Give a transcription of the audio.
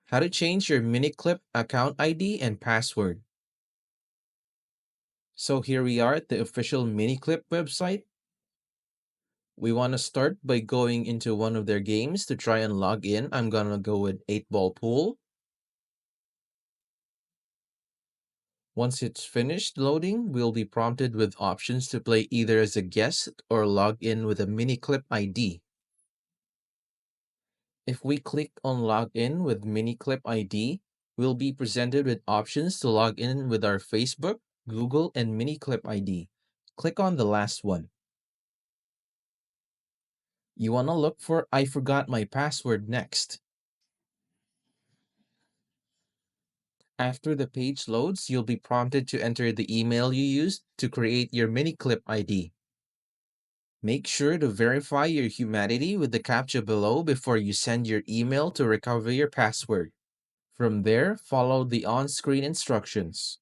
How to change your Miniclip account ID and password. So here we are at the official Miniclip website. We want to start by going into one of their games to try and log in. I'm gonna go with 8 Ball Pool. Once it's finished loading, we'll be prompted with options to play either as a guest or log in with a Miniclip ID. If we click on log in with Miniclip ID, we'll be presented with options to log in with our Facebook, Google, and Miniclip ID. Click on the last one. You want to look for I forgot my password next. After the page loads, you'll be prompted to enter the email you used to create your Miniclip ID. Make sure to verify your humanity with the captcha below before you send your email to recover your password. From there, follow the on-screen instructions.